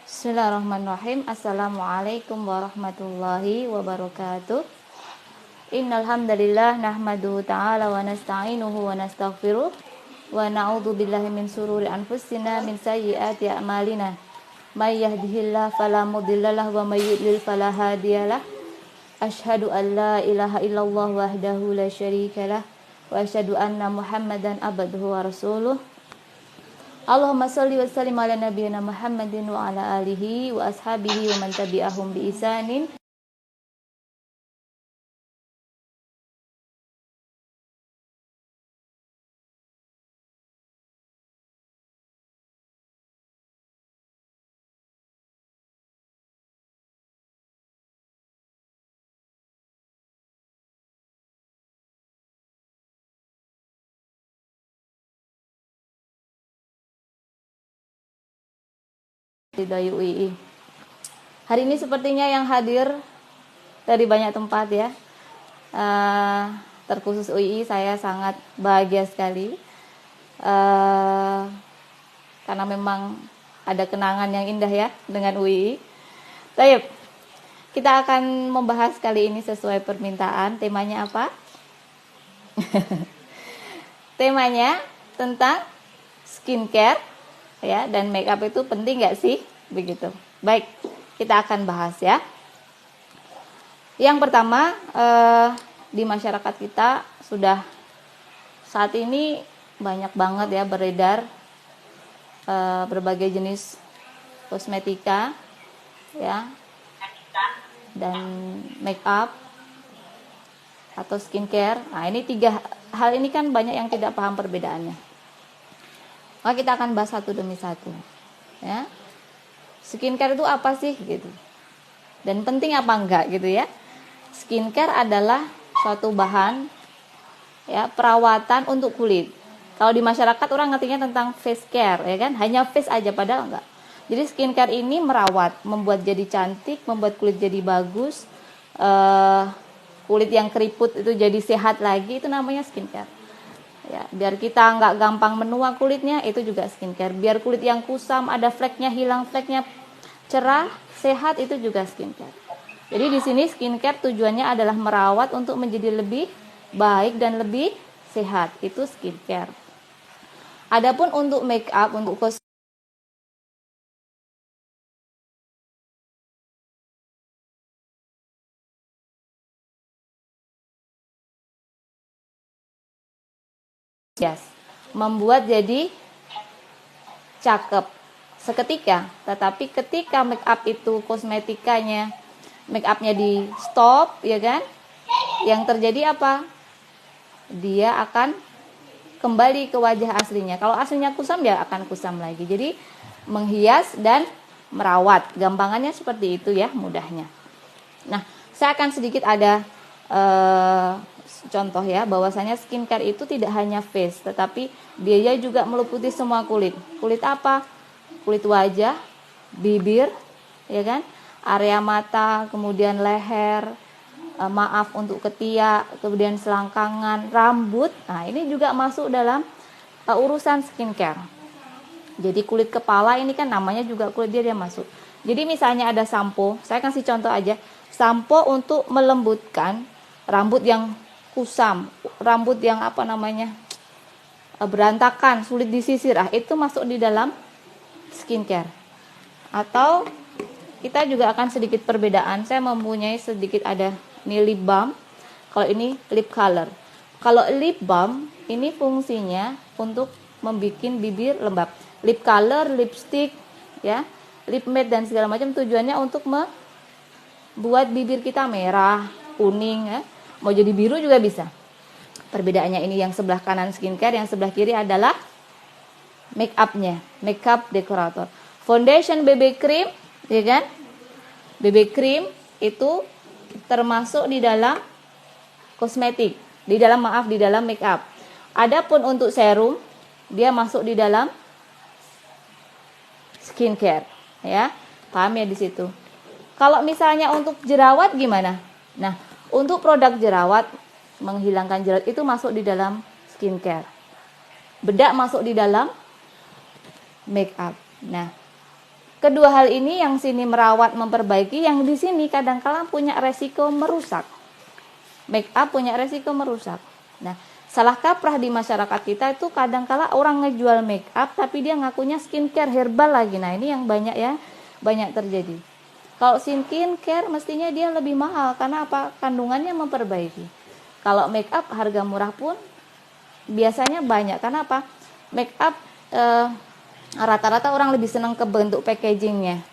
Bismillahirrahmanirrahim. Assalamualaikum warahmatullahi wabarakatuh. Innal hamdalillah nahmaduhu ta'ala wa nasta'inuhu wa nastaghfiruh wa na'udzu billahi min sururi anfusina min sayyiati a'malina. May yahdihillahu fala mudhillalah wa may yudlil fala hadiyalah. Asyhadu an la ilaha illallah wahdahu la syarikalah wa asyhadu anna Muhammadan abduhu wa rasuluh. Allahumma sholli wa sallim ala nabiyyina Muhammadin wa ala alihi wa ashabihi wa man tabi'ahum bi ihsanin dari UII. Hari ini sepertinya yang hadir dari banyak tempat ya. Terkhusus UII, saya sangat bahagia sekali karena memang ada kenangan yang indah ya dengan UII. Baik, kita akan membahas kali ini sesuai permintaan. Temanya apa? Temanya tentang skincare ya, dan make up itu penting nggak sih? Begitu. Baik, kita akan bahas ya. Yang pertama, di masyarakat kita sudah saat ini banyak banget ya beredar berbagai jenis kosmetika ya, dan make up atau skincare. Nah, ini tiga hal ini kan banyak yang tidak paham perbedaannya. Maka kita akan bahas satu demi satu ya. Skincare itu apa sih gitu, dan penting apa enggak gitu ya. Skincare adalah suatu bahan ya, perawatan untuk kulit. Kalau di masyarakat orang ngertinya tentang face care ya kan, hanya face aja, padahal enggak. Jadi skincare ini merawat, membuat jadi cantik, membuat kulit jadi bagus, kulit yang keriput itu jadi sehat lagi, itu namanya skincare. Ya, biar kita nggak gampang menua kulitnya, itu juga skincare. Biar kulit yang kusam, ada fleknya hilang, fleknya cerah, sehat, itu juga skincare. Jadi di sini skincare tujuannya adalah merawat untuk menjadi lebih baik dan lebih sehat, itu skincare. Adapun untuk make up, untuk membuat jadi cakep seketika, tetapi ketika make up itu kosmetikanya, make upnya di stop ya kan, yang terjadi apa? Dia akan kembali ke wajah aslinya. Kalau aslinya kusam, dia akan kusam lagi. Jadi menghias dan merawat, gampangannya seperti itu ya, mudahnya. Nah, saya akan sedikit ada contoh ya, bahwasanya skincare itu tidak hanya face, tetapi dia juga meliputi semua kulit. Kulit apa? Kulit wajah, bibir, ya kan? Area mata, kemudian leher, maaf untuk ketiak, kemudian selangkangan, rambut. Nah, ini juga masuk dalam urusan skincare. Jadi kulit kepala ini kan namanya juga kulit dia masuk. Jadi misalnya ada sampo, saya kasih contoh aja. Sampo untuk melembutkan rambut yang kusam, rambut yang berantakan, sulit disisir, itu masuk di dalam skincare. Atau kita juga akan sedikit perbedaan. Saya mempunyai sedikit ada ini lip balm. Kalau ini lip color. Kalau lip balm ini fungsinya untuk membuat bibir lembab. Lip color, lipstick, ya, lip matte dan segala macam tujuannya untuk membuat bibir kita merah, kuning, ya. Mau jadi biru juga bisa. Perbedaannya ini yang sebelah kanan skincare, yang sebelah kiri adalah make up-nya, makeup decorator. Foundation, BB cream, ya kan? BB cream itu termasuk di dalam kosmetik, di dalam make up. Adapun untuk serum, dia masuk di dalam skincare, ya. Paham ya di situ. Kalau misalnya untuk jerawat gimana? Nah, untuk produk jerawat, menghilangkan jerawat itu masuk di dalam skincare. Bedak masuk di dalam make up. Nah, Kedua hal ini yang sini merawat, memperbaiki, yang di sini kadang-kala punya resiko merusak. Make up punya resiko merusak. Nah, salah kaprah di masyarakat kita itu kadang-kala orang ngejual make up tapi dia ngakunya skincare herbal lagi. Nah, ini yang banyak ya, banyak terjadi. Kalau skincare mestinya dia lebih mahal karena apa? Kandungannya memperbaiki. Kalau make up harga murah pun biasanya banyak. Karena apa? Make up rata-rata orang lebih senang ke bentuk packagingnya.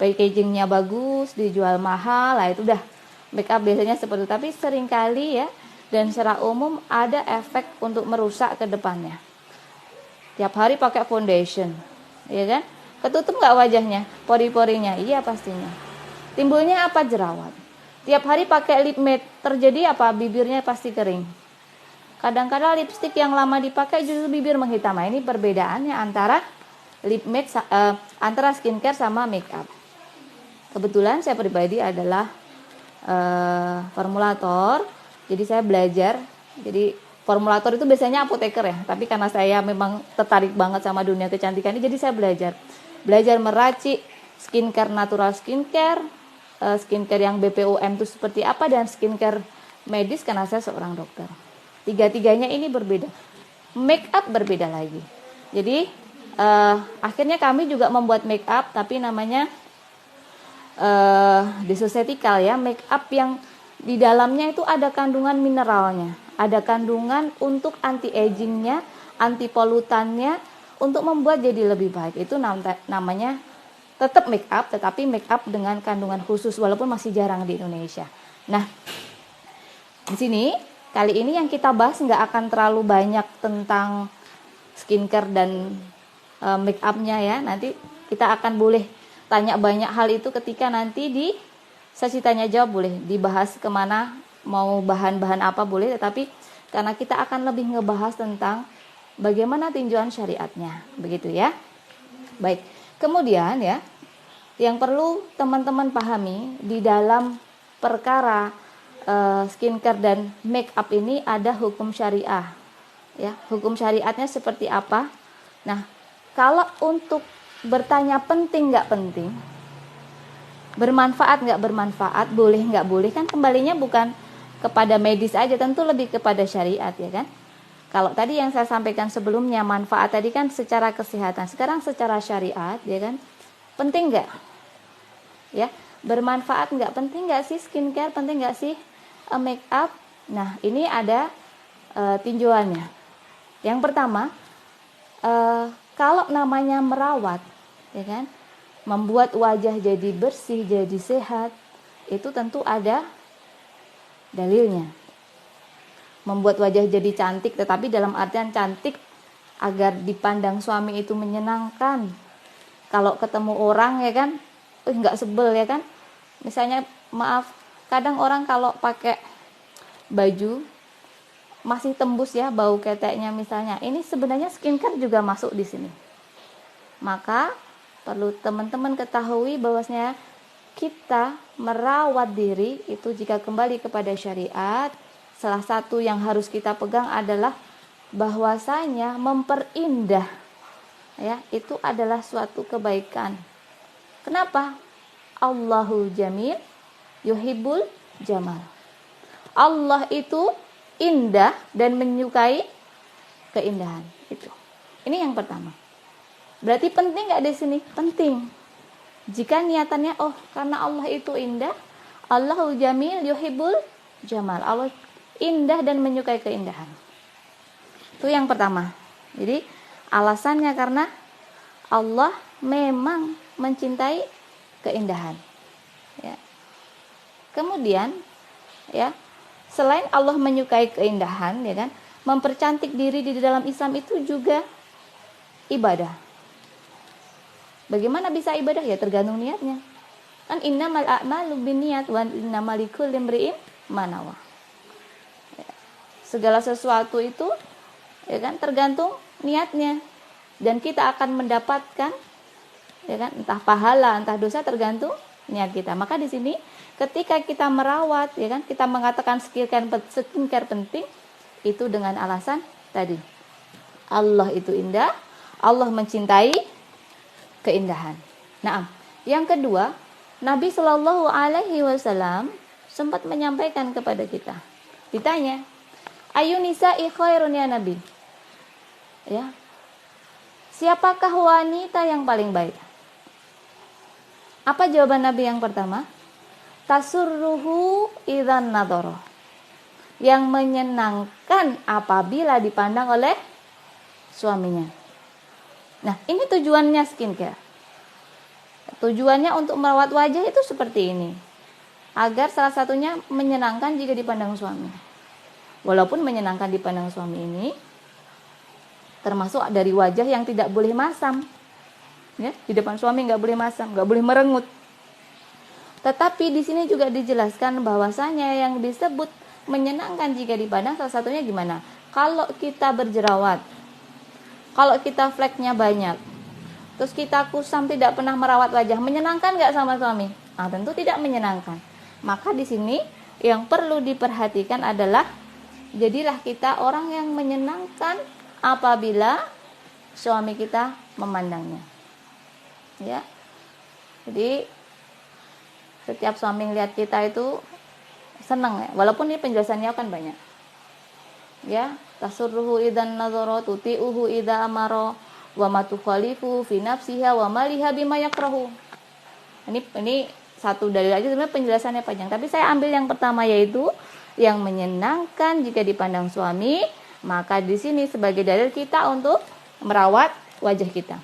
Packagingnya bagus, dijual mahal, lah itu dah make up biasanya seperti itu. Tapi seringkali ya, dan secara umum ada efek untuk merusak ke depannya. Tiap hari pakai foundation, ya kan? Ketutup nggak wajahnya, pori-porinya? Iya pastinya. Timbulnya apa? Jerawat. Tiap hari pakai lip matte, terjadi apa? Bibirnya pasti kering. Kadang-kadang lipstick yang lama dipakai justru bibir menghitam. Nah, ini perbedaannya antara lip matte, antara skincare sama make up. Kebetulan saya pribadi adalah formulator, jadi saya belajar. Jadi formulator itu biasanya apoteker ya, tapi karena saya memang tertarik banget sama dunia kecantikan ini, jadi saya belajar meracik skincare, natural skincare, skincare yang BPOM itu seperti apa, dan skincare medis karena saya seorang dokter. Tiga-tiganya ini berbeda. Make up berbeda lagi. Jadi akhirnya kami juga membuat make up, tapi namanya disocetical ya, make up yang di dalamnya itu ada kandungan mineralnya, ada kandungan untuk anti agingnya, anti polutannya, untuk membuat jadi lebih baik. Itu namanya tetap make up, tetapi make up dengan kandungan khusus, walaupun masih jarang di Indonesia. Nah, di sini kali ini yang kita bahas nggak akan terlalu banyak tentang skincare dan make upnya ya. Nanti kita akan boleh tanya banyak hal itu ketika nanti di sesi tanya jawab, boleh dibahas kemana, mau bahan-bahan apa boleh, tetapi karena kita akan lebih ngebahas tentang bagaimana tinjauan syariatnya, begitu ya. Baik, kemudian ya, yang perlu teman-teman pahami di dalam perkara skincare dan make up ini ada hukum syariah ya. Hukum syariatnya seperti apa? Nah, kalau untuk bertanya penting nggak penting, bermanfaat nggak bermanfaat, boleh nggak boleh, kan kembalinya bukan kepada medis aja, tentu lebih kepada syariat ya kan. Kalau tadi yang saya sampaikan sebelumnya, manfaat tadi kan secara kesehatan, sekarang secara syariat ya kan, penting nggak ya, bermanfaat nggak, penting nggak sih skincare, penting nggak sih make up. Nah, ini ada tinjauannya. Yang pertama, kalau namanya merawat ya kan, membuat wajah jadi bersih, jadi sehat, itu tentu ada dalilnya. Membuat wajah jadi cantik, tetapi dalam artian cantik agar dipandang suami itu menyenangkan. Kalau ketemu orang ya kan, nggak sebel ya kan. Misalnya, maaf, kadang orang kalau pakai baju masih tembus ya bau keteknya misalnya. Ini sebenarnya skincare juga masuk di sini. Maka perlu teman-teman ketahui bahwasanya kita merawat diri itu jika kembali kepada syariat, salah satu yang harus kita pegang adalah bahwasanya memperindah ya, itu adalah suatu kebaikan. Kenapa? Allahu jamil yuhibbul jamal. Allah itu indah dan menyukai keindahan. Itu. Ini yang pertama. Berarti penting nggak di sini? Penting. Jika niatannya, oh karena Allah itu indah, Allahu jamil yuhibbul jamal. Allah indah dan menyukai keindahan. Itu yang pertama. Jadi alasannya karena Allah memang mencintai keindahan. Ya. Kemudian, ya, selain Allah menyukai keindahan, ya kan, mempercantik diri di dalam Islam itu juga ibadah. Bagaimana bisa ibadah? Ya tergantung niatnya. Kan innamal a'malu binniyat wa innamal likulli imri'in ma nawa. Ya. Segala sesuatu itu ya kan tergantung niatnya, dan kita akan mendapatkan ya kan entah pahala entah dosa tergantung niat kita. Maka di sini ketika kita merawat ya kan, kita mengatakan skincare penting itu dengan alasan tadi. Allah itu indah, Allah mencintai keindahan. Nah, yang kedua, Nabi Shallallahu Alaihi Wasallam sempat menyampaikan kepada kita. Ditanya, ayu nisa'i khairun ya Nabi? Ya, siapakah wanita yang paling baik? Apa jawaban Nabi yang pertama? Tasurruhu idzan nadhara. Yang menyenangkan apabila dipandang oleh suaminya. Nah, ini tujuannya skincare. Tujuannya untuk merawat wajah itu seperti ini. Agar salah satunya menyenangkan jika dipandang suami. Walaupun menyenangkan dipandang suami ini termasuk dari wajah yang tidak boleh masam. Ya, di depan suami nggak boleh masam, nggak boleh merengut. Tetapi di sini juga dijelaskan bahwasanya yang disebut menyenangkan jika dipandang salah satunya gimana? Kalau kita berjerawat, kalau kita fleknya banyak, terus kita kusam tidak pernah merawat wajah, menyenangkan nggak sama suami? Nah, tentu tidak menyenangkan. Maka di sini yang perlu diperhatikan adalah jadilah kita orang yang menyenangkan apabila suami kita memandangnya. Ya. Jadi setiap suami ngelihat kita itu senang ya, walaupun ini penjelasannya kan banyak. Ya, tasurruhu idzan nazara tuti'uhu idza amara wa ma tukhalifu fi nafsiha wa maliha bima yakrahu. Ini satu dalil aja, sebenarnya penjelasannya panjang, tapi saya ambil yang pertama, yaitu yang menyenangkan jika dipandang suami. Maka di sini sebagai dalil kita untuk merawat wajah kita.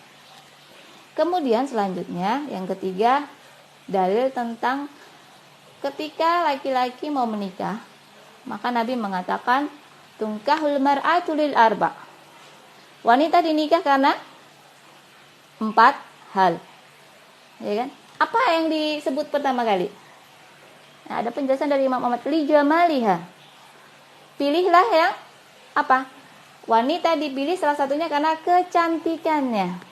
Kemudian selanjutnya yang ketiga, dalil tentang ketika laki-laki mau menikah, maka Nabi mengatakan tungkahul mar'atu lil arba. Wanita dinikah karena 4 hal. Ya kan? Apa yang disebut pertama kali? Nah, ada penjelasan dari Imam Ahmad, li jamaliha. Pilihlah yang apa? Wanita dipilih salah satunya karena kecantikannya.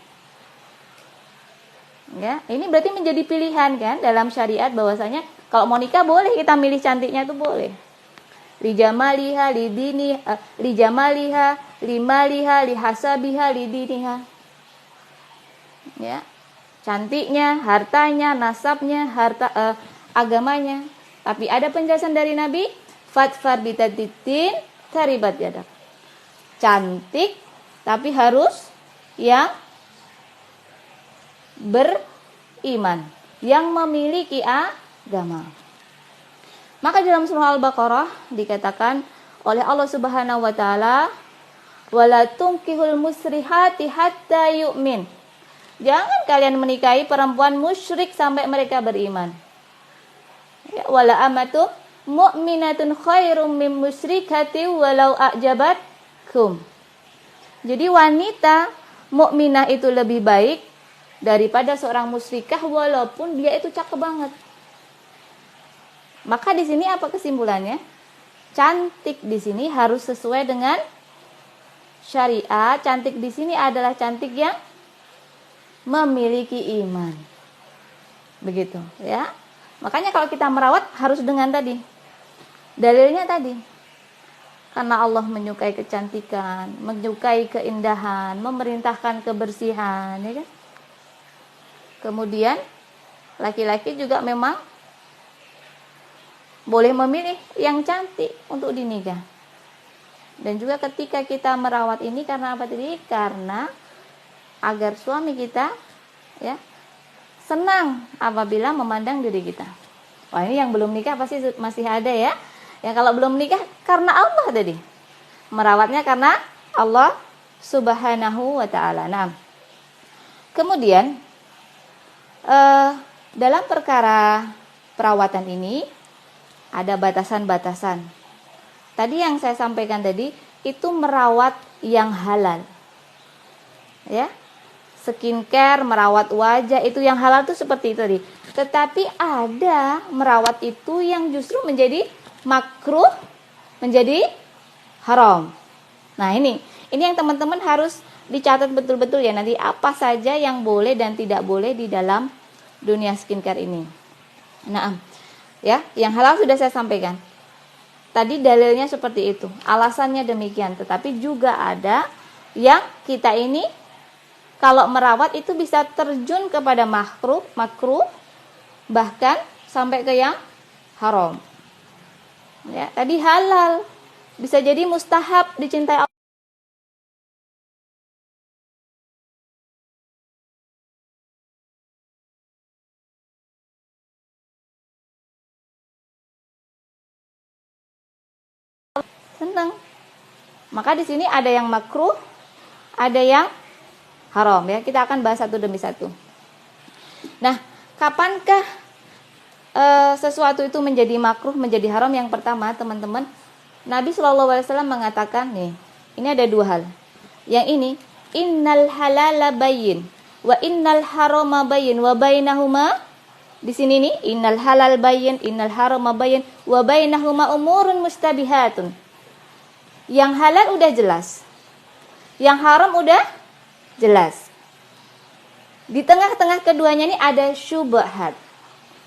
Ya, ini berarti menjadi pilihan kan dalam syariat bahwasanya kalau mau nikah boleh kita milih cantiknya, itu boleh. Li jamaliha, li dini, li jamaliha, li maliha, li hasabiha, li diniha. Ya. Cantiknya, hartanya, nasabnya, agamanya. Tapi ada penjelasan dari Nabi, fatfar bitaditin taribat yadak. Cantik tapi harus yang beriman, yang memiliki agama. Maka dalam surah Al-Baqarah dikatakan oleh Allah Subhanahu wa taala, wala tunkihul musrihati hatta yu'min. Jangan kalian menikahi perempuan musyrik sampai mereka beriman. Ya, wala amatu mu'minatun khairum min musyrikati walau a'jabatkum. Jadi wanita mukminah itu lebih baik daripada seorang musyrikah walaupun dia itu cakep banget. Maka di sini apa kesimpulannya? Cantik di sini harus sesuai dengan syariat. Cantik di sini adalah cantik yang memiliki iman. Begitu, ya. Makanya kalau kita merawat harus dengan tadi. Dalilnya tadi. Karena Allah menyukai kecantikan, menyukai keindahan, memerintahkan kebersihan, ya kan? Kemudian laki-laki juga memang boleh memilih yang cantik untuk dinikah. Dan juga ketika kita merawat ini karena apa tadi? Karena agar suami kita ya senang apabila memandang diri kita. Wah, ini yang belum nikah pasti masih ada ya. Yang kalau belum nikah karena Allah tadi. Merawatnya karena Allah Subhanahu wa taala. Nah, kemudian dalam perkara perawatan ini ada batasan-batasan. Tadi yang saya sampaikan tadi itu merawat yang halal. Ya. Skincare, merawat wajah itu yang halal itu seperti itu tadi. Tetapi ada merawat itu yang justru menjadi makruh, menjadi haram. Nah, ini yang teman-teman harus dicatat betul-betul ya, nanti apa saja yang boleh dan tidak boleh di dalam dunia skincare ini. Nah, ya, yang halal sudah saya sampaikan. Tadi dalilnya seperti itu, alasannya demikian. Tetapi juga ada yang kita ini kalau merawat itu bisa terjun kepada makruh, bahkan sampai ke yang haram. Ya, tadi halal, bisa jadi mustahab, dicintai Allah. Senang. Maka di sini ada yang makruh, ada yang haram ya. Kita akan bahas satu demi satu. Nah, kapankah sesuatu itu menjadi makruh, menjadi haram? Yang pertama, teman-teman, Nabi SAW mengatakan nih, ini ada dua hal. Yang ini, innal halala bayyin wa innal harama bayyin wa bainahuma, di sini nih, innal halal bayyin, innal harama bayyin wa bainahuma umurun mustabihatun. Yang halal udah jelas, yang haram udah jelas. Di tengah-tengah keduanya ini ada syubhat,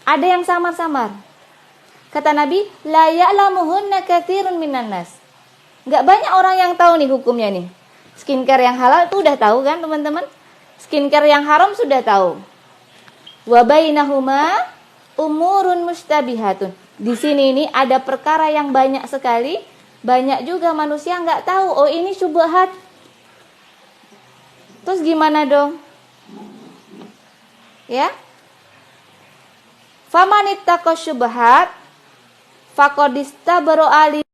ada yang samar-samar. Kata Nabi, la ya'lamuhunna katsirun minan nas. Enggak banyak orang yang tahu nih hukumnya nih. Skincare yang halal tuh udah tahu kan, teman-teman? Skincare yang haram sudah tahu. Wa bainahuma umurun mustabihatun. Di sini ini ada perkara yang banyak sekali, banyak juga manusia enggak tahu, oh ini syubhat. Terus gimana dong? Ya? Famanittaqo syubhat faqad istabara ali,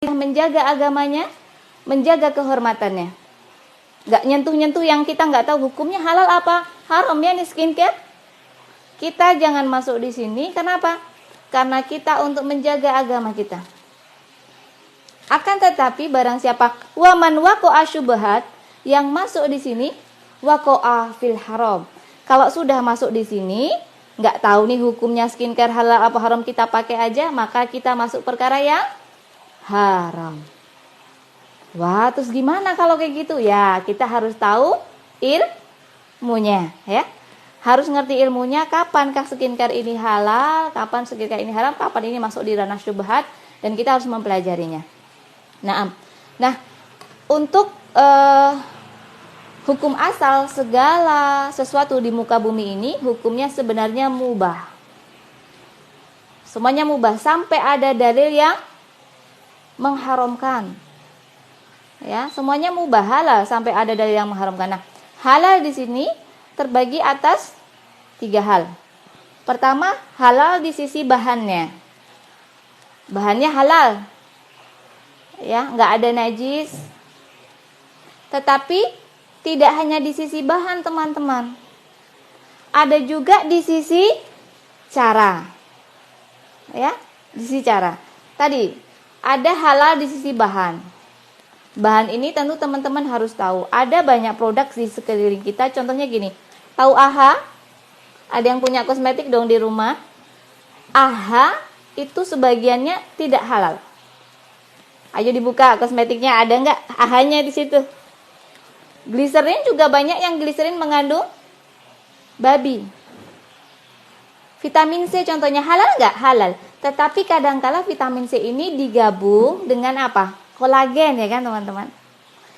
menjaga agamanya, menjaga kehormatannya. Gak nyentuh-nyentuh yang kita nggak tahu hukumnya halal apa haram ya nih skincare. Kita jangan masuk di sini. Kenapa? Karena kita untuk menjaga agama kita. Akan tetapi barang siapa waman waqa'a syubhat, yang masuk di sini waqa'a fil haram. Kalau sudah masuk di sini, nggak tahu nih hukumnya skincare halal apa haram, kita pakai aja, maka kita masuk perkara yang haram. Wah, terus gimana kalau kayak gitu? Ya, kita harus tahu ilmunya, ya. Harus ngerti ilmunya, kapankah skincare ini halal, kapan skincare ini haram, kapan ini masuk di ranah syubhat, dan kita harus mempelajarinya. Nah, untuk hukum asal segala sesuatu di muka bumi ini, hukumnya sebenarnya mubah. Semuanya mubah sampai ada dalil yang mengharamkan. Ya, semuanya mubah, halal sampai ada dalil yang mengharamkan. Nah, halal di sini terbagi atas 3 hal. Pertama, halal di sisi bahannya. Bahannya halal. Ya, nggak ada najis. Tetapi tidak hanya di sisi bahan, teman-teman. Ada juga di sisi cara. Ya, di sisi cara. Tadi ada halal di sisi bahan. Bahan ini tentu teman-teman harus tahu. Ada banyak produk di sekeliling kita. Contohnya gini. Tahu AHA? Ada yang punya kosmetik dong di rumah. AHA itu sebagiannya tidak halal. Ayo dibuka kosmetiknya, ada nggak AHA-nya di situ? Gliserin juga banyak yang gliserin mengandung babi. Vitamin C contohnya halal nggak? Halal. Tetapi kadangkala vitamin C ini digabung dengan apa? Kolagen ya kan teman-teman.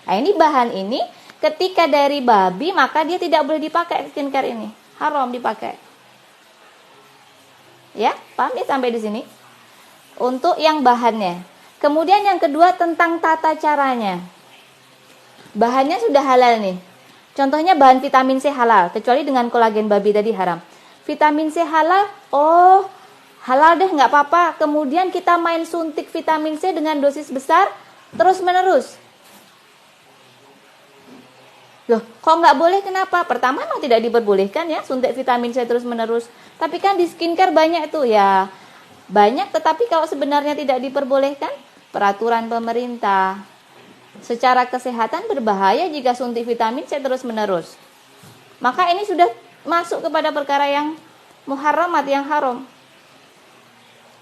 Nah ini bahan ini ketika dari babi maka dia tidak boleh dipakai skincare ini. Haram dipakai. Ya, paham ya sampai di sini? Untuk yang bahannya. Kemudian yang kedua tentang tata caranya. Bahannya sudah halal nih. Contohnya bahan vitamin C halal, kecuali dengan kolagen babi tadi haram. Vitamin C halal, oh halal deh nggak apa-apa. Kemudian kita main suntik vitamin C dengan dosis besar terus menerus. Loh, kok nggak boleh? Kenapa? Pertama memang tidak diperbolehkan ya suntik vitamin C terus menerus. Tapi kan di skincare banyak tuh ya. Banyak, tetapi kalau sebenarnya tidak diperbolehkan, peraturan pemerintah secara kesehatan berbahaya jika suntik vitamin C terus menerus. Maka ini sudah masuk kepada perkara yang muharramat, yang haram.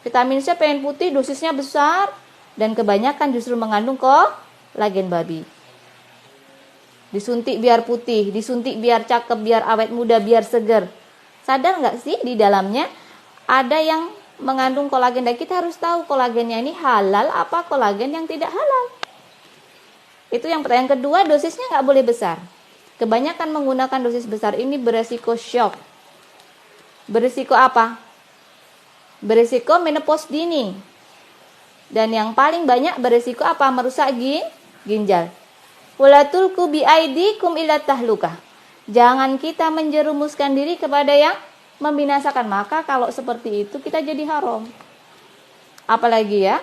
Vitamin C pengen putih, dosisnya besar, dan kebanyakan justru mengandung kolagen babi. Disuntik biar putih, disuntik biar cakep, biar awet muda, biar seger. Sadar nggak sih di dalamnya ada yang mengandung kolagen, dan kita harus tahu kolagennya ini halal apa kolagen yang tidak halal. Itu yang pertama. Yang kedua, dosisnya nggak boleh besar. Kebanyakan menggunakan dosis besar ini beresiko shock. Beresiko apa? Beresiko menopause dini. Dan yang paling banyak beresiko apa? Merusak ginjal. Wala tulqu biaidikum ila tahlukah. Jangan kita menjerumuskan diri kepada yang membinasakan. Maka kalau seperti itu kita jadi haram. Apalagi ya,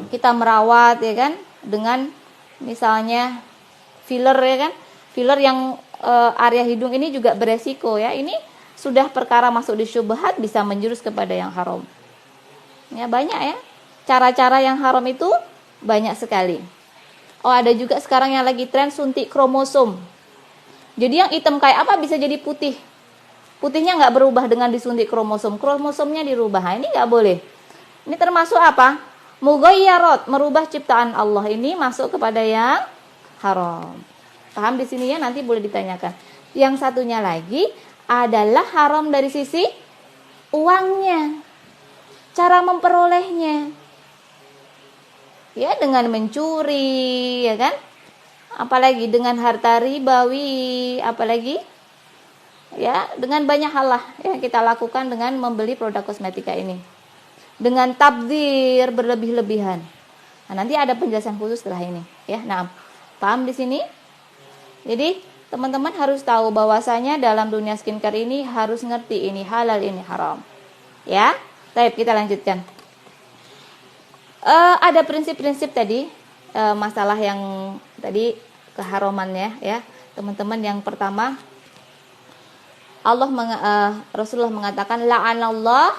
kita merawat ya kan dengan misalnya filler ya kan. Filler yang area hidung ini juga beresiko ya. Ini sudah perkara masuk di syubhat, bisa menjurus kepada yang haram. Ya banyak ya. Cara-cara yang haram itu banyak sekali. Oh, ada juga sekarang yang lagi tren suntik kromosom. Jadi yang hitam kayak apa bisa jadi putih. Putihnya nggak berubah dengan disuntik kromosom. Kromosomnya dirubah. Nah, ini nggak boleh. Ini termasuk apa? Mughayyarat, merubah ciptaan Allah. Ini masuk kepada yang haram. Paham di sini ya? Nanti boleh ditanyakan. Yang satunya lagi adalah haram dari sisi uangnya. Cara memperolehnya. Ya, dengan mencuri, ya kan? Apalagi dengan harta ribawi, apalagi ya, dengan banyak hal lah yang kita lakukan dengan membeli produk kosmetika ini. Dengan tabdzir berlebih-lebihan. Nah, nanti ada penjelasan khusus setelah ini, ya. Nah, paham di sini? Jadi, teman-teman harus tahu bahwasanya dalam dunia skincare ini harus ngerti ini halal, ini haram. Ya. Baik, kita lanjutkan. Ada prinsip-prinsip tadi, masalah yang tadi keharamannya ya teman-teman. Yang pertama, Rasulullah mengatakan la'anallah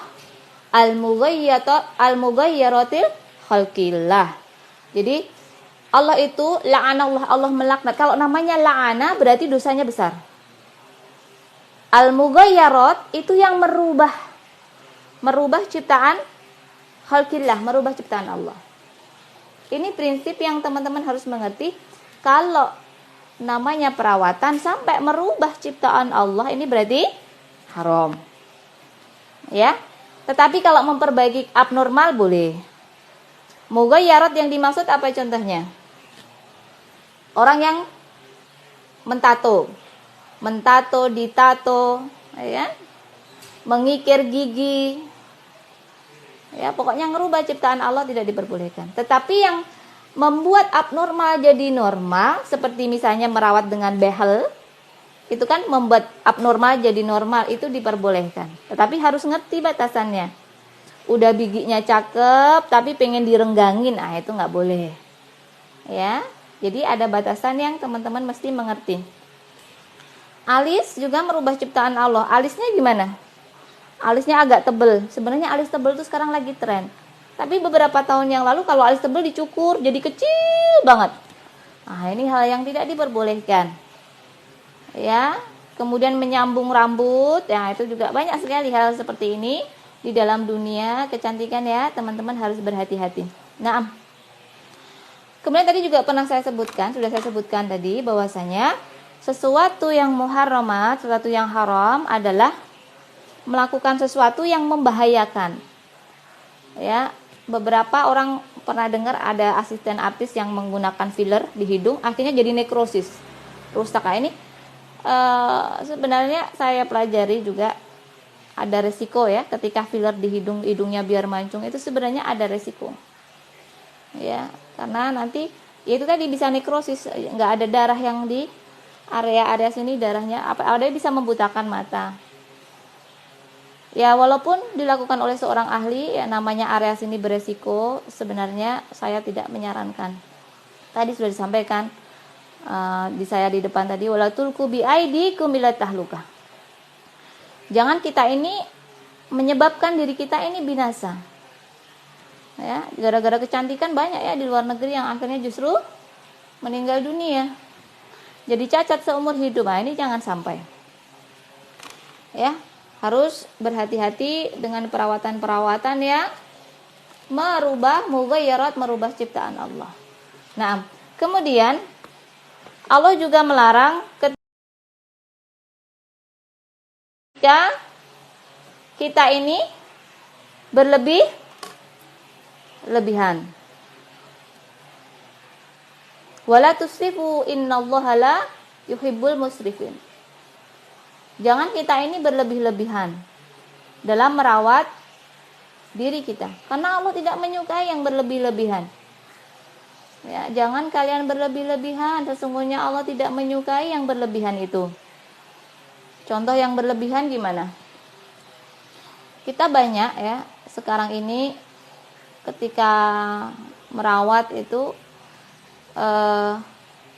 al-mughayyiratil khalqillah. Jadi Allah itu la'anallah, Allah melaknat. Kalau namanya la'ana berarti dosanya besar. Al-mughayyirat itu yang merubah ciptaan khalqillah, merubah ciptaan Allah. Ini prinsip yang teman-teman harus mengerti. Kalau namanya perawatan sampai merubah ciptaan Allah, ini berarti haram. Ya. Tetapi kalau memperbaiki abnormal boleh. Mughayyirat yang dimaksud apa contohnya? Orang yang mentato, ditato, ya. Mengikir gigi. Ya, pokoknya ngerubah ciptaan Allah tidak diperbolehkan. Tetapi yang membuat abnormal jadi normal, seperti misalnya merawat dengan behel, itu kan membuat abnormal jadi normal, itu diperbolehkan. Tetapi harus ngerti batasannya. Udah giginya cakep, tapi pengen direnggangin, itu nggak boleh. Ya, jadi ada batasan yang teman-teman mesti mengerti. Alis juga merubah ciptaan Allah. Alisnya gimana? Alisnya agak tebel. Sebenarnya alis tebel itu sekarang lagi tren. Tapi beberapa tahun yang lalu kalau alis tebel dicukur jadi kecil banget. Nah, ini hal yang tidak diperbolehkan. Ya, kemudian menyambung rambut, ya itu juga banyak sekali hal seperti ini di dalam dunia kecantikan ya, teman-teman harus berhati-hati. Nah, kemudian tadi juga sudah saya sebutkan tadi bahwasanya sesuatu yang muharramat, sesuatu yang haram adalah melakukan sesuatu yang membahayakan. Ya, beberapa orang pernah dengar ada asisten artis yang menggunakan filler di hidung, akhirnya jadi nekrosis, rusak. Ini sebenarnya saya pelajari juga ada resiko ya, ketika filler di hidungnya biar mancung itu sebenarnya ada resiko. Ya, karena nanti ya itu tadi bisa nekrosis, nggak ada darah yang di area sini, darahnya ada bisa membutakan mata. Ya, walaupun dilakukan oleh seorang ahli, ya namanya area sini beresiko, sebenarnya saya tidak menyarankan. Tadi sudah disampaikan di depan tadi, wala tulqu biaidikum ila tahlukah. Jangan kita ini menyebabkan diri kita ini binasa. Ya, gara-gara kecantikan banyak ya di luar negeri yang akhirnya justru meninggal dunia. Jadi cacat seumur hidup. Nah, ini jangan sampai. Ya. Harus berhati-hati dengan perawatan-perawatan yang merubah ciptaan Allah. Nah, kemudian Allah juga melarang ketika kita ini lebihan. Wala tusrifu innallaha la yuhibbul musrifin. Jangan kita ini berlebih-lebihan dalam merawat diri kita, karena Allah tidak menyukai yang berlebih-lebihan. Ya, jangan kalian berlebih-lebihan, sesungguhnya Allah tidak menyukai yang berlebihan itu. Contoh yang berlebihan gimana? Kita banyak ya sekarang ini ketika merawat itu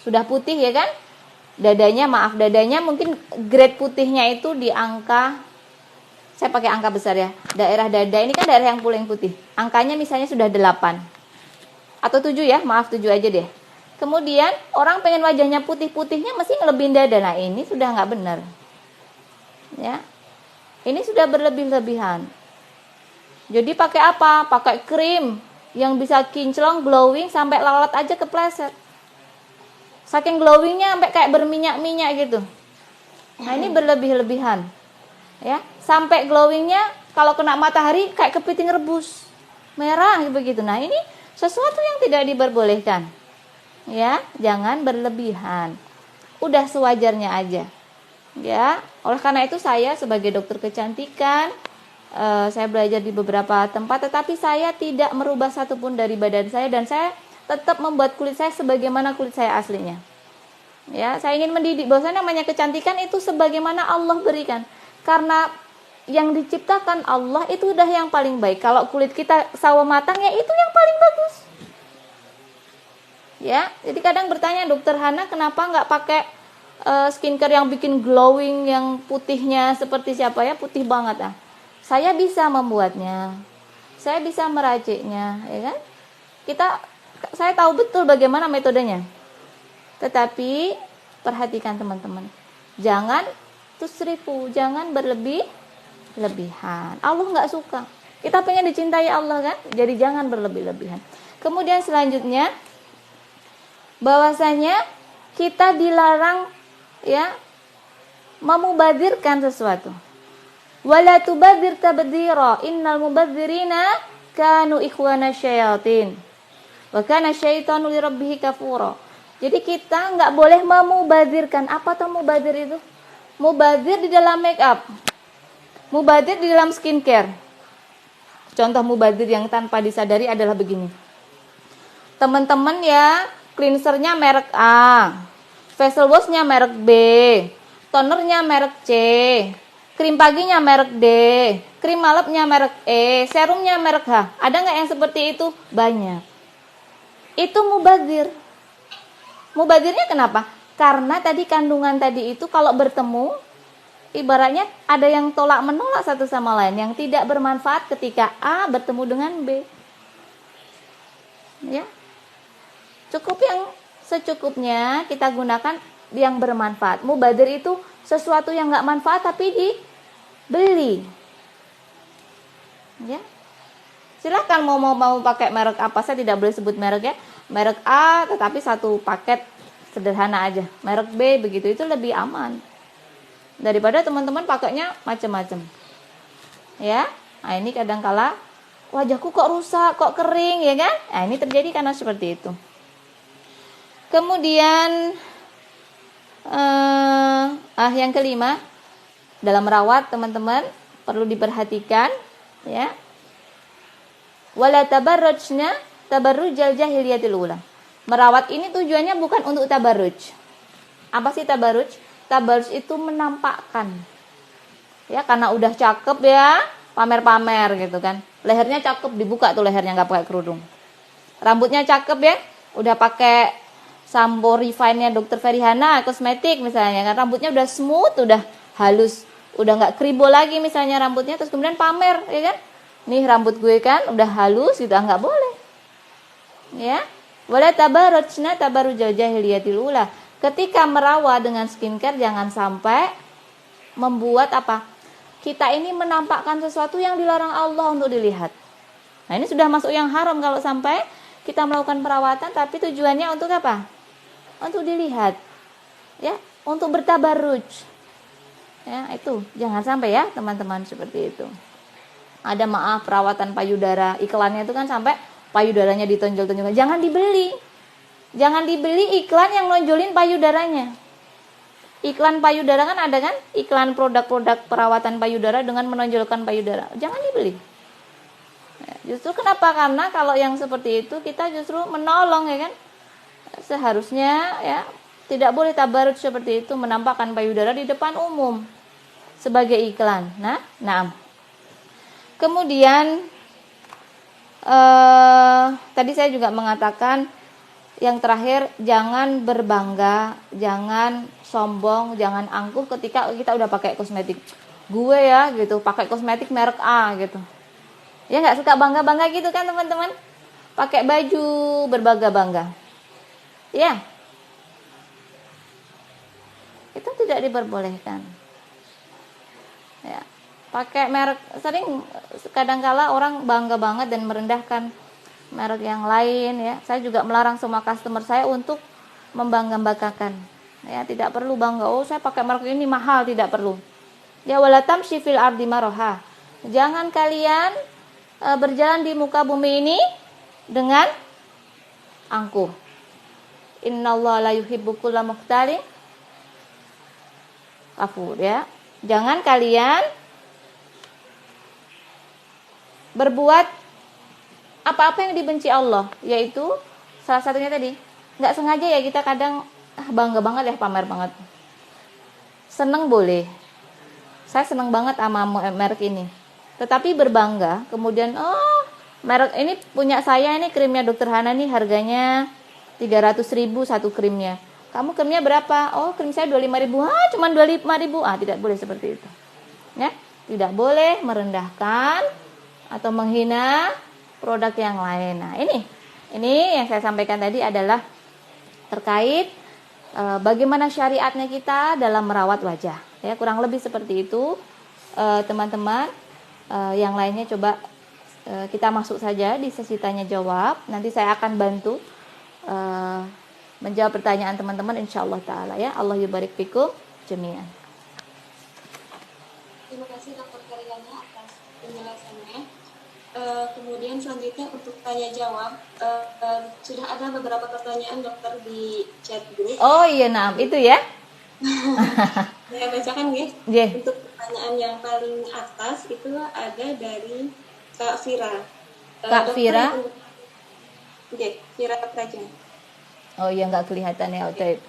sudah putih ya kan? Dadanya mungkin grade putihnya itu di angka, saya pakai angka besar ya. Daerah dada ini kan daerah yang paling putih. Angkanya misalnya sudah 8 atau 7 ya, 7 aja deh. Kemudian orang pengen wajahnya putih-putihnya mesti ngelebihin dada. Nah, ini sudah nggak benar. Ya. Ini sudah berlebih-lebihan. Jadi pakai apa? Pakai krim yang bisa kinclong, glowing sampai lalat aja kepleset. Saking glowingnya sampai kayak berminyak-minyak gitu. Nah, ini berlebih-lebihan. Ya, sampai glowingnya kalau kena matahari kayak kepiting rebus. Merah begitu. Nah, ini sesuatu yang tidak diperbolehkan. Ya, jangan berlebihan. Udah sewajarnya aja. Ya, oleh karena itu saya sebagai dokter kecantikan, saya belajar di beberapa tempat, tetapi saya tidak merubah satupun dari badan saya, dan saya tetap membuat kulit saya sebagaimana kulit saya aslinya. Ya, saya ingin mendidik bahwasanya namanya kecantikan itu sebagaimana Allah berikan. Karena yang diciptakan Allah itu udah yang paling baik. Kalau kulit kita sawo matang ya itu yang paling bagus. Ya, jadi kadang bertanya Dokter Hana kenapa nggak pakai skincare yang bikin glowing, yang putihnya seperti siapa ya, putih banget ah. Saya bisa membuatnya, saya bisa meraciknya, ya kan? Saya tahu betul bagaimana metodenya. Tetapi perhatikan teman-teman, jangan tusrifu, jangan berlebihan. Allah nggak suka. Kita pengen dicintai Allah kan? Jadi jangan berlebih-lebihan. Kemudian selanjutnya, bahwasanya kita dilarang ya memubadzirkan sesuatu. Wala tubadzir tabdzira, innal mubadzirina kanu ikhwana syayatin. Wa kana syaitanu lirabbih kafura. Jadi kita nggak boleh memubadzirkan. Apa tuh mubadzir itu? Mubadzir di dalam make up, mubadzir di dalam skincare. Contoh mubadzir yang tanpa disadari adalah begini. Teman-teman ya, cleansernya merek A, facial washnya merek B, tonernya merek C, krim paginya merek D, krim malamnya merek E, serumnya merek H. Ada nggak yang seperti itu? Banyak. Itu mubadzir. Mubadzirnya kenapa? Karena tadi kandungan tadi itu kalau bertemu, ibaratnya ada yang tolak menolak satu sama lain, yang tidak bermanfaat ketika A bertemu dengan B. Ya, cukup yang secukupnya kita gunakan yang bermanfaat. Mubadzir itu sesuatu yang nggak manfaat tapi dibeli. Ya, silahkan mau pakai merek apa, saya tidak boleh sebut merek ya. Merek A tetapi satu paket sederhana aja. Merek B begitu, itu lebih aman daripada teman-teman pakainya macam-macam. Ya, nah ini kadang-kala wajahku kok rusak, kok kering ya kan? Nah, ini terjadi karena seperti itu. Kemudian yang kelima, dalam merawat teman-teman perlu diperhatikan ya. Wala tabarrujna tabarrujal jahiliyatil ula. Merawat ini tujuannya bukan untuk tabarruj. Apa sih tabarruj? Tabarruj itu menampakkan. Ya, karena udah cakep ya, pamer-pamer gitu kan. Lehernya cakep, dibuka tuh lehernya, nggak pakai kerudung. Rambutnya cakep ya, udah pakai sampo refine-nya Dr. Ferihana kosmetik misalnya kan, rambutnya udah smooth, udah halus, udah nggak kribo lagi misalnya rambutnya, terus kemudian pamer ya kan. Nih rambut gue kan udah halus gitu, nggak boleh. Ya, wala tabarrujna tabarrujal jahiliyatil ula. Ketika merawat dengan skincare jangan sampai membuat apa? Kita ini menampakkan sesuatu yang dilarang Allah untuk dilihat. Nah, ini sudah masuk yang haram kalau sampai kita melakukan perawatan tapi tujuannya untuk apa? Untuk dilihat. Ya, untuk bertabarruj. Ya, itu jangan sampai ya, teman-teman, seperti itu. ada maaf perawatan payudara, iklannya itu kan sampai payudaranya ditonjol-tonjolkan. Jangan dibeli. Jangan dibeli iklan yang nonjolin payudaranya. Iklan payudara kan ada kan? Iklan produk-produk perawatan payudara dengan menonjolkan payudara. Jangan dibeli. Justru kenapa? Karena kalau yang seperti itu kita justru menolong, ya kan? Seharusnya ya tidak boleh tabarut seperti itu, menampakkan payudara di depan umum sebagai iklan. Nah. Kemudian tadi saya juga mengatakan yang terakhir, jangan berbangga, jangan sombong, jangan angkuh ketika kita udah pakai kosmetik. Gue ya gitu, pakai kosmetik merek A gitu. Ya nggak suka bangga-bangga gitu kan teman-teman? Pakai baju berbangga-bangga. Ya. Itu tidak diperbolehkan. Ya. Pakai merek, sering kadangkala orang bangga banget dan merendahkan merek yang lain ya. Saya juga melarang semua customer saya untuk membangga-banggakan. Ya, tidak perlu bangga, oh saya pakai merek ini mahal, tidak perlu. Ya, wala tamshi fil ardi maraha. Jangan kalian berjalan di muka bumi ini dengan angkuh. Innallaha la yuhibbu kulla mukhtalin kafur, ya. Jangan kalian berbuat apa-apa yang dibenci Allah, yaitu salah satunya tadi, nggak sengaja ya kita kadang bangga banget ya, pamer banget. Seneng boleh, saya seneng banget sama merek ini, tetapi berbangga kemudian, oh merek ini punya saya, ini krimnya Dokter Hana nih harganya 300.000 satu krimnya. Kamu krimnya berapa? Oh krim saya 25.000. Cuman 25.000. Tidak boleh seperti itu. Ya, tidak boleh merendahkan atau menghina produk yang lain. Nah, ini yang saya sampaikan tadi adalah terkait bagaimana syariatnya kita dalam merawat wajah. Ya, kurang lebih seperti itu, teman-teman. Yang lainnya coba kita masuk saja di sesi tanya jawab. Nanti saya akan bantu menjawab pertanyaan teman-teman, insyaallah taala, ya. Allah yubarik fikum jami'an. Terima kasih Dr. Karyana atas penjelasannya. Kemudian selanjutnya untuk tanya jawab, sudah ada beberapa pertanyaan dokter di chat group. Oh iya, nah itu ya. Saya bacakan guys. Yeah. Untuk pertanyaan yang paling atas itu ada dari Kak Vira. Kak Vira? Oke, Vira Praja. Oh iya, nggak kelihatan ya, Oke.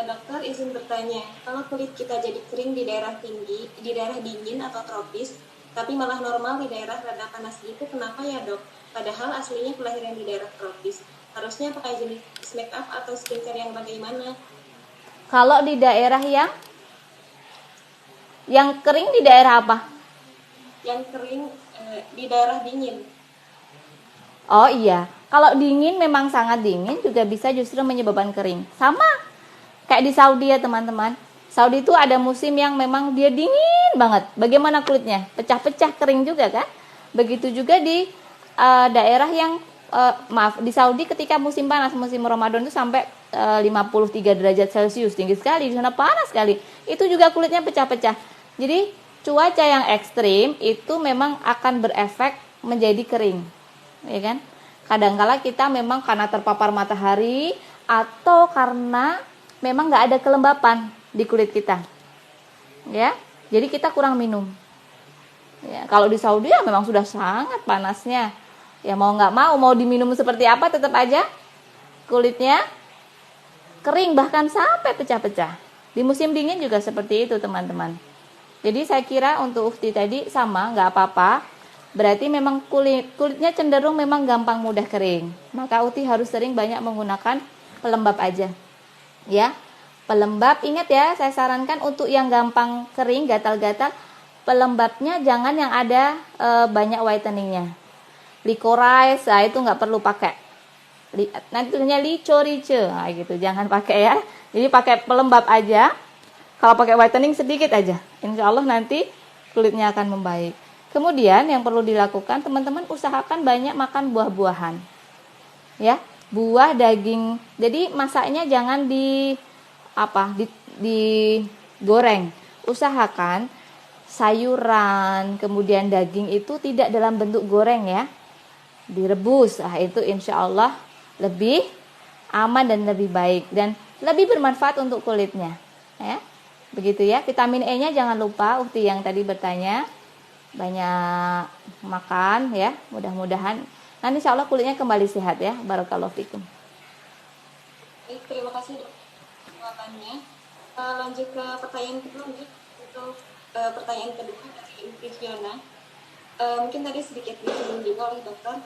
Dokter izin bertanya, kalau kulit kita jadi kering di daerah tinggi, di daerah dingin atau tropis, tapi malah normal di daerah rada panas gitu, kenapa ya dok? Padahal aslinya kelahiran di daerah tropis. Harusnya pakai jenis make up atau skincare yang bagaimana? Kalau di daerah yang kering di daerah apa? Yang kering di daerah dingin. Oh iya, kalau dingin memang sangat dingin juga bisa justru menyebabkan kering. Sama kayak di Saudi ya teman-teman. Saudi itu ada musim yang memang dia dingin banget. Bagaimana kulitnya? Pecah-pecah, kering juga kan? Begitu juga di daerah yang di Saudi ketika musim panas, musim Ramadan itu sampai 53 derajat Celcius, tinggi sekali, di sana panas sekali. Itu juga kulitnya pecah-pecah. Jadi cuaca yang ekstrim itu memang akan berefek menjadi kering, ya kan? Kadangkala kita memang karena terpapar matahari atau karena memang nggak ada kelembapan di kulit kita, ya. Jadi kita kurang minum. Ya, kalau di Saudi ya memang sudah sangat panasnya. Ya mau nggak mau diminum seperti apa tetap aja kulitnya kering, bahkan sampai pecah-pecah. Di musim dingin juga seperti itu teman-teman. Jadi saya kira untuk Ufti tadi sama, nggak apa-apa. Berarti memang kulitnya cenderung memang gampang mudah kering. Maka Ufti harus sering banyak menggunakan pelembab aja. Ya, pelembab, ingat ya, saya sarankan untuk yang gampang kering, gatal-gatal, pelembabnya jangan yang ada banyak whiteningnya. Licorice, nah itu nggak perlu pakai. Nanti tulisannya licorice, nah gitu, jangan pakai ya. Jadi pakai pelembab aja. Kalau pakai whitening sedikit aja, insya Allah nanti kulitnya akan membaik. Kemudian yang perlu dilakukan, teman-teman usahakan banyak makan buah-buahan. Ya, buah, daging. Jadi masaknya jangan digoreng. Usahakan sayuran, kemudian daging itu tidak dalam bentuk goreng ya, direbus. Nah, itu insya Allah lebih aman dan lebih baik dan lebih bermanfaat untuk kulitnya ya. Begitu ya. Vitamin E-nya jangan lupa Ukti yang tadi bertanya, banyak makan ya, mudah-mudahan nanti insya Allah kulitnya kembali sehat ya. Barakallahu fikum. Baik, terima kasih dok jawabannya. Lanjut ke pertanyaan kedua nih, untuk pertanyaan kedua dari Ibu Fiona. Mungkin tadi sedikit disinggung juga oleh dokter.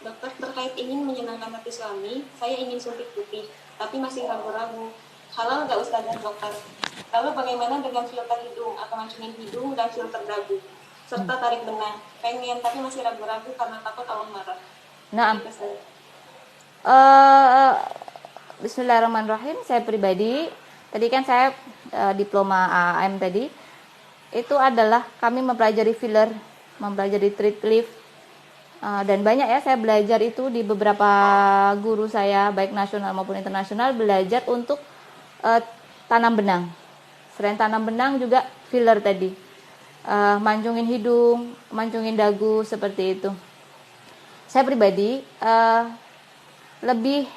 Dokter, terkait ingin menyenangkan hati suami, saya ingin suntik putih, tapi masih ragu-ragu. Halal nggak Ustazah dokter? Lalu bagaimana dengan filter hidung atau mancungin hidung dan filter dagu, serta tarik benang? Pengen tapi masih ragu-ragu karena takut Allah marah. Nah, Bismillahirrahmanirrahim. Saya pribadi, tadi kan saya diploma AM tadi, itu adalah kami mempelajari filler, mempelajari treat lift, dan banyak ya saya belajar itu di beberapa guru saya baik nasional maupun internasional, belajar untuk tanam benang. Selain tanam benang juga filler tadi, mancungin hidung, mancungin dagu, seperti itu. Saya pribadi lebih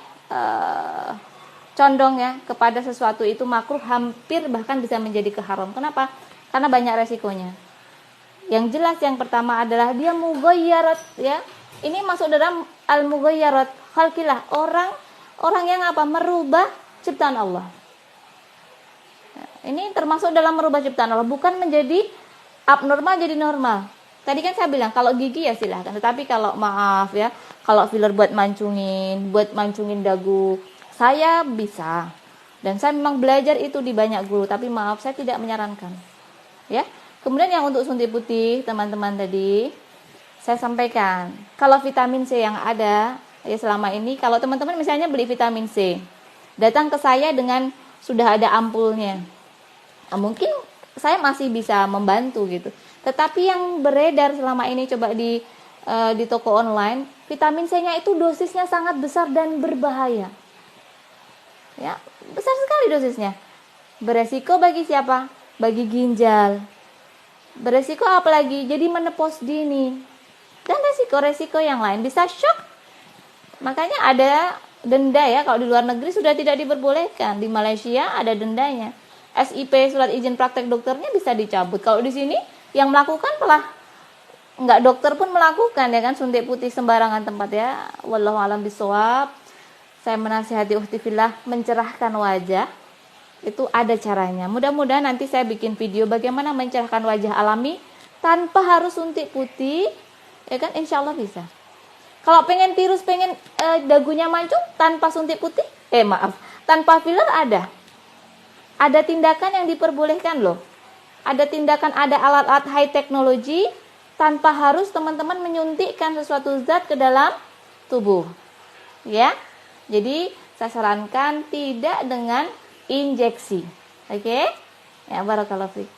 condong ya kepada sesuatu itu makruh, hampir bahkan bisa menjadi keharam. Kenapa? Karena banyak resikonya. Yang jelas yang pertama adalah dia mughayyarat ya. Ini masuk dalam al-mughayyarat khalqillah, orang yang apa? Merubah ciptaan Allah. Ini termasuk dalam merubah ciptaan Allah, bukan menjadi abnormal jadi normal. Tadi kan saya bilang kalau gigi ya silahkan, tetapi kalau maaf ya, kalau filler buat mancungin dagu, saya bisa. Dan saya memang belajar itu di banyak guru, tapi maaf saya tidak menyarankan. Ya. Kemudian yang untuk suntik putih, teman-teman tadi saya sampaikan, kalau vitamin C yang ada ya selama ini, kalau teman-teman misalnya beli vitamin C, datang ke saya dengan sudah ada ampulnya. Nah, mungkin saya masih bisa membantu gitu. Tetapi yang beredar selama ini coba di toko online, vitamin C-nya itu dosisnya sangat besar dan berbahaya. Ya, besar sekali dosisnya. Beresiko bagi siapa? Bagi ginjal. Beresiko apalagi? Jadi menopause dini. Dan resiko-resiko yang lain bisa shock. Makanya ada denda ya, kalau di luar negeri sudah tidak diperbolehkan. Di Malaysia ada dendanya. SIP, surat izin praktek dokternya bisa dicabut. Kalau di sini yang melakukan malah nggak dokter pun melakukan ya kan, suntik putih sembarangan tempat ya. Wallahu a'lam bishawab. Saya menasihati ukhti fillah mencerahkan wajah. Itu ada caranya. Mudah-mudahan nanti saya bikin video bagaimana mencerahkan wajah alami tanpa harus suntik putih. Ya kan, insya Allah bisa. Kalau pengen tirus, pengen dagunya mancung tanpa suntik putih, tanpa filler ada. Ada tindakan yang diperbolehkan loh. Ada tindakan, ada alat-alat high technology tanpa harus teman-teman menyuntikkan sesuatu zat ke dalam tubuh. Ya. Jadi saya sarankan tidak dengan injeksi. Oke? Ya, barakallahu fiik.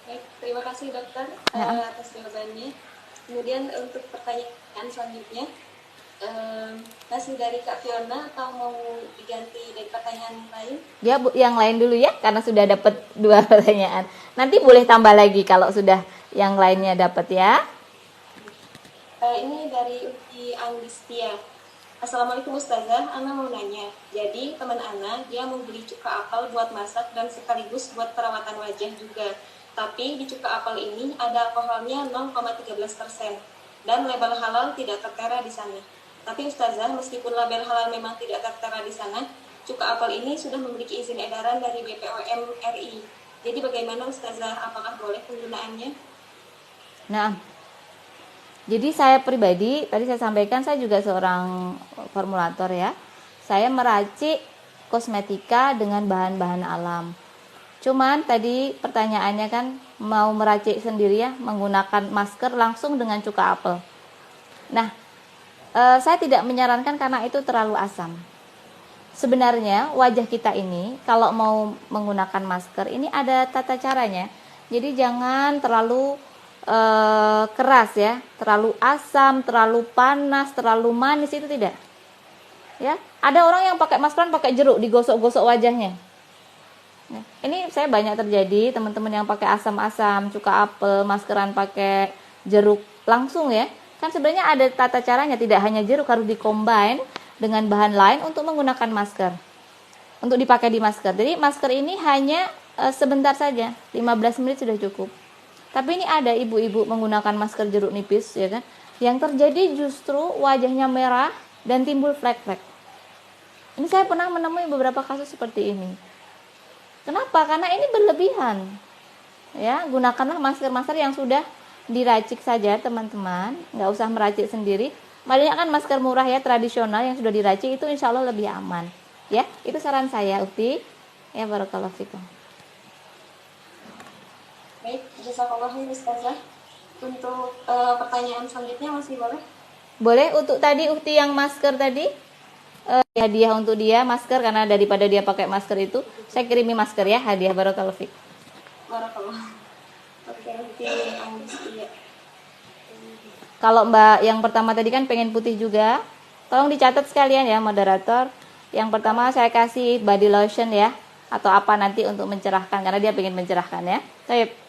Baik, terima kasih dokter atas jawabannya. Kemudian untuk pertanyaan selanjutnya, masih dari Kak Fiona atau mau diganti dari pertanyaan lain? Ya Bu, yang lain dulu ya, karena sudah dapat 2 pertanyaan. Nanti boleh tambah lagi kalau sudah yang lainnya dapat ya. Ini dari Uki Anggistia. Assalamualaikum Ustazah, Ana mau nanya. Jadi teman Ana dia mau beli cuka apel buat masak dan sekaligus buat perawatan wajah juga. Tapi di cuka apel ini ada alkoholnya 0,13% dan label halal tidak tertera di sana. Tapi Ustazah, meskipun label halal memang tidak tertera di sana, cuka apel ini sudah memiliki izin edaran dari BPOM RI. Jadi bagaimana Ustazah, apakah boleh penggunaannya? Nah, jadi saya pribadi, tadi saya sampaikan saya juga seorang formulator ya. Saya meracik kosmetika dengan bahan-bahan alam. Cuman tadi pertanyaannya kan mau meracik sendiri ya, menggunakan masker langsung dengan cuka apel. Nah, saya tidak menyarankan karena itu terlalu asam. Sebenarnya wajah kita ini kalau mau menggunakan masker ini ada tata caranya. Jadi jangan terlalu keras ya, terlalu asam, terlalu panas, terlalu manis, itu tidak. Ya, ada orang yang pakai maskeran pakai jeruk, digosok-gosok wajahnya. Nah, ini saya banyak terjadi teman-teman yang pakai asam-asam, cuka apel, maskeran pakai jeruk langsung ya. Kan sebenarnya ada tata caranya, tidak hanya jeruk, harus dikombin dengan bahan lain untuk menggunakan masker. Untuk dipakai di masker. Jadi masker ini hanya sebentar saja, 15 menit sudah cukup. Tapi ini ada ibu-ibu menggunakan masker jeruk nipis ya kan. Yang terjadi justru wajahnya merah dan timbul flek-flek. Ini saya pernah menemui beberapa kasus seperti ini. Kenapa? Karena ini berlebihan. Ya, gunakanlah masker-masker yang sudah diracik saja, teman-teman. Nggak usah meracik sendiri. Banyak kan masker murah ya, tradisional yang sudah diracik itu insya Allah lebih aman. Ya, itu saran saya, Ukti. Ya, barakallahu fikum. Baik, jazakallah khair Ustazah. Untuk pertanyaan selanjutnya masih boleh? Boleh untuk tadi Ukti yang masker tadi, hadiah untuk dia masker, karena daripada dia pakai masker itu, saya kirimi masker ya, hadiah barakallahu fik. Barakallah. Oke, nanti Angustia. Kalau Mbak yang pertama tadi kan pengen putih juga, tolong dicatat sekalian ya moderator. Yang pertama saya kasih body lotion ya, atau apa nanti untuk mencerahkan, karena dia pengen mencerahkan ya. Baik.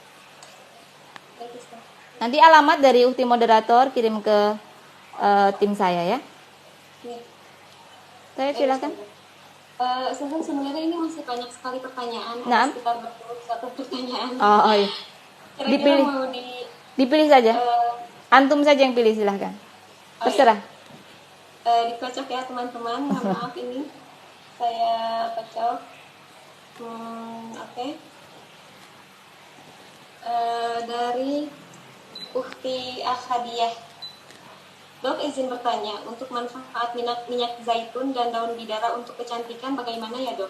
Nanti alamat dari Ukti moderator kirim ke tim saya ya. Saya silakan. Ustazah, sebenarnya ini masih banyak sekali pertanyaan. Nah. Sekitar 21 pertanyaan. Oh iya. Kira-kira Dipilih. mau Dipilih saja. Antum saja yang pilih silahkan. Terserah. Dikocok ya teman-teman. Mohon maaf ini saya kocok. Oke. Dari Ukti Ahadiyah. Dok, izin bertanya, untuk manfaat minyak zaitun dan daun bidara untuk kecantikan bagaimana ya dok?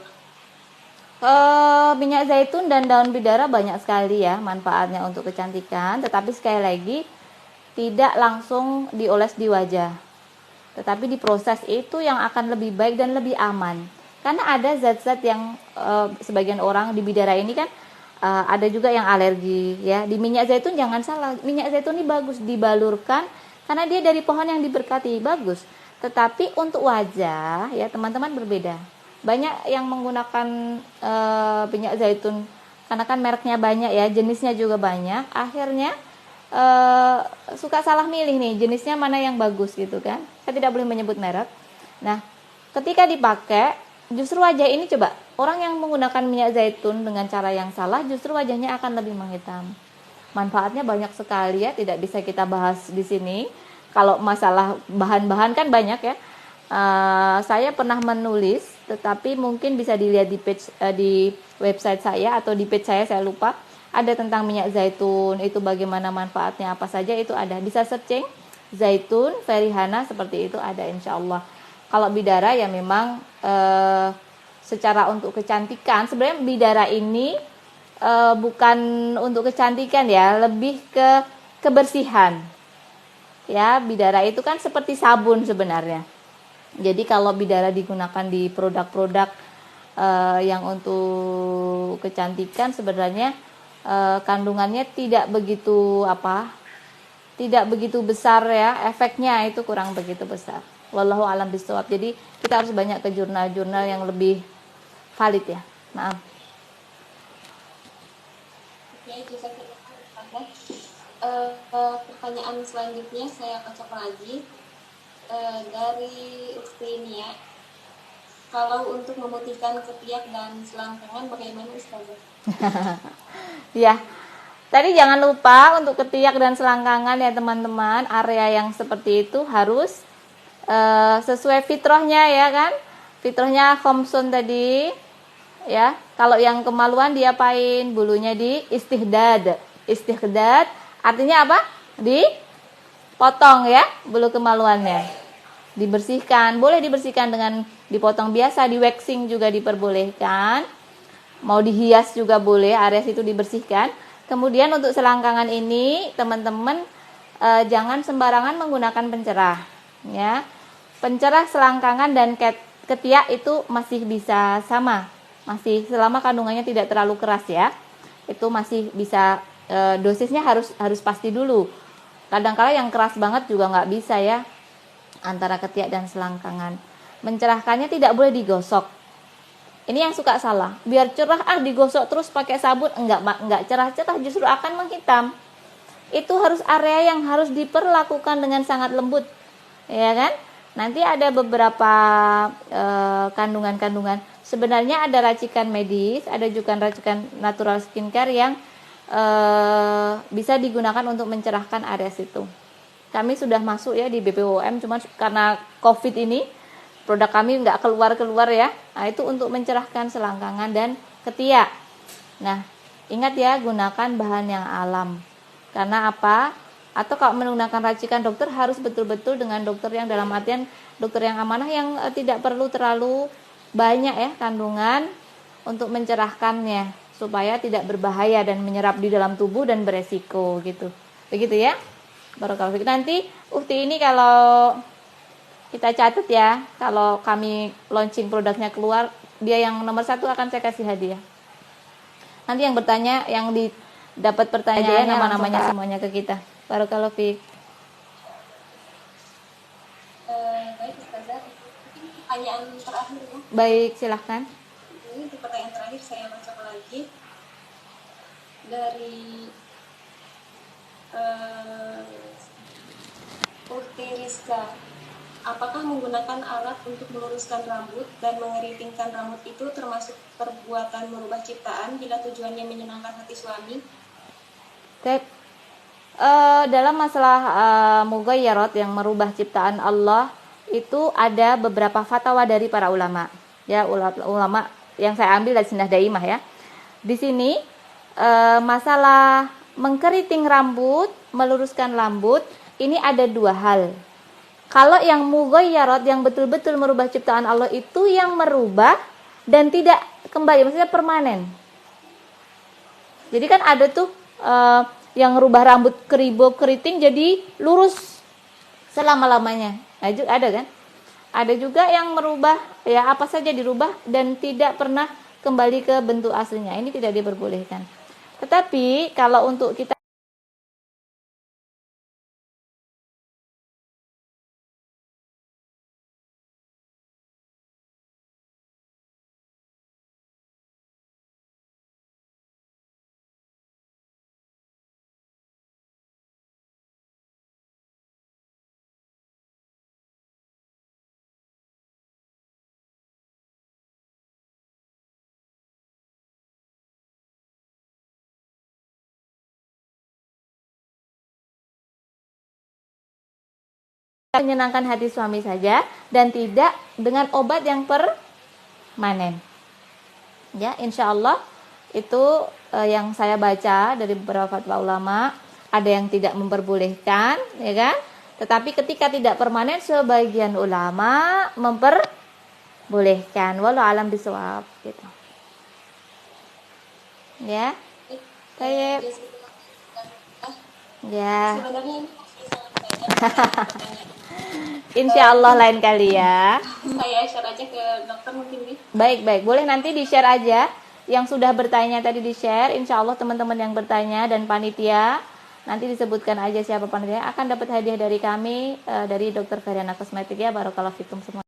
Minyak zaitun dan daun bidara banyak sekali ya manfaatnya untuk kecantikan, tetapi sekali lagi tidak langsung dioles di wajah, tetapi diproses itu yang akan lebih baik dan lebih aman. Karena ada zat-zat yang sebagian orang di bidara ini kan ada juga yang alergi ya. Di minyak zaitun jangan salah, minyak zaitun ini bagus dibalurkan karena dia dari pohon yang diberkati, bagus. Tetapi untuk wajah ya teman-teman berbeda. Banyak yang menggunakan minyak zaitun karena kan mereknya banyak ya, jenisnya juga banyak. Akhirnya suka salah milih nih jenisnya mana yang bagus gitu kan. Saya tidak boleh menyebut merek. Nah, ketika dipakai justru wajah ini, coba orang yang menggunakan minyak zaitun dengan cara yang salah justru wajahnya akan lebih menghitam. Manfaatnya banyak sekali ya, tidak bisa kita bahas di sini. Kalau masalah bahan-bahan kan banyak ya. Saya pernah menulis, tetapi mungkin bisa dilihat di page di website saya atau di page saya lupa. Ada tentang minyak zaitun, itu bagaimana manfaatnya apa saja itu ada. Bisa searching zaitun, Ferihana seperti itu ada insya Allah. Kalau bidara ya memang secara untuk kecantikan, sebenarnya bidara ini bukan untuk kecantikan ya, lebih ke kebersihan. Ya, bidara itu kan seperti sabun sebenarnya. Jadi kalau bidara digunakan di produk-produk yang untuk kecantikan sebenarnya kandungannya tidak begitu besar ya, efeknya itu kurang begitu besar. Wallahu alam bishawab. Jadi kita harus banyak ke jurnal-jurnal yang lebih valid ya. Maaf. Pertanyaan selanjutnya saya kocok lagi dari Ustenia. Kalau untuk memutihkan ketiak dan selangkangan bagaimana Ustazah? Ya, tadi jangan lupa untuk ketiak dan selangkangan ya teman-teman, area yang seperti itu harus sesuai fitrahnya ya kan, fitrahnya khomsun tadi ya. Kalau yang kemaluan diapain? Bulunya di istihdad artinya apa? Dipotong ya bulu kemaluannya, dibersihkan. Boleh dibersihkan dengan dipotong biasa, di waxing juga diperbolehkan, mau dihias juga boleh, area situ dibersihkan. Kemudian untuk selangkangan ini teman-teman jangan sembarangan menggunakan pencerah ya. Pencerah selangkangan dan ketiak itu masih bisa sama, masih selama kandungannya tidak terlalu keras ya, itu masih bisa. Dosisnya harus pasti dulu. Kadang-kala yang keras banget juga nggak bisa ya, antara ketiak dan selangkangan. Mencerahkannya tidak boleh digosok. Ini yang suka salah. Biar cerah digosok terus pakai sabun, enggak cerah-cerah, justru akan menghitam. Itu harus area yang harus diperlakukan dengan sangat lembut. Ya kan? Nanti ada beberapa kandungan-kandungan. Sebenarnya ada racikan medis, ada juga racikan natural skincare yang bisa digunakan untuk mencerahkan area situ. Kami sudah masuk ya di BPOM, cuman karena COVID ini produk kami nggak keluar ya. Nah, itu untuk mencerahkan selangkangan dan ketiak. Nah, ingat ya, gunakan bahan yang alam. Karena apa? Atau kalau menggunakan racikan dokter harus betul-betul dengan dokter yang dalam artian dokter yang amanah, yang tidak perlu terlalu banyak ya kandungan untuk mencerahkannya supaya tidak berbahaya dan menyerap di dalam tubuh dan beresiko gitu. Begitu ya. Barakallahu fiik. Nanti Ukti ini kalau kita catat ya, kalau kami launching produknya keluar, dia yang nomor 1 akan saya kasih hadiah. Nanti yang bertanya, yang dapat pertanyaannya, nama-namanya semuanya ke kita. Barakallahu fiik. Baik Ustazah, mungkin pertanyaan terakhir ya. Baik, silahkan. Ini untuk pertanyaan terakhir saya masuk lagi dari Ukti Rizka. Apakah menggunakan alat untuk meluruskan rambut dan mengeritingkan rambut itu termasuk perbuatan merubah ciptaan bila tujuannya menyenangkan hati suami? Baik. Dalam masalah mughayyarat yang merubah ciptaan Allah, itu ada beberapa fatwa dari para ulama. Ya, ulama yang saya ambil dari Sunnah Daimah ya. Di sini masalah mengkeriting rambut, meluruskan rambut, ini ada 2 hal. Kalau yang mughayyarat, yang betul-betul merubah ciptaan Allah, itu yang merubah dan tidak kembali, maksudnya permanen. Jadi kan ada tuh yang merubah rambut keriting jadi lurus selama-lamanya. Ada kan? Ada juga yang merubah, ya apa saja dirubah dan tidak pernah kembali ke bentuk aslinya. Ini tidak diperbolehkan. Tetapi kalau untuk kita menyenangkan hati suami saja dan tidak dengan obat yang permanen. Ya, insya Allah itu yang saya baca dari beberapa fatwa ulama, ada yang tidak memperbolehkan, ya kan? Tetapi ketika tidak permanen, sebagian ulama memperbolehkan. Wallahu alam bisawab gitu. Ya. Baik. Ya. Sebenarnya ini masih sangat banyak. Insya Allah lain kali ya. Saya share aja ke dokter mungkin nih. Baik. Boleh nanti di-share aja. Yang sudah bertanya tadi di-share. Insya Allah teman-teman yang bertanya dan panitia, nanti disebutkan aja siapa panitia, akan dapat hadiah dari kami, dari Dr. Feryana Kosmetik ya. Barakallahu fikum semua.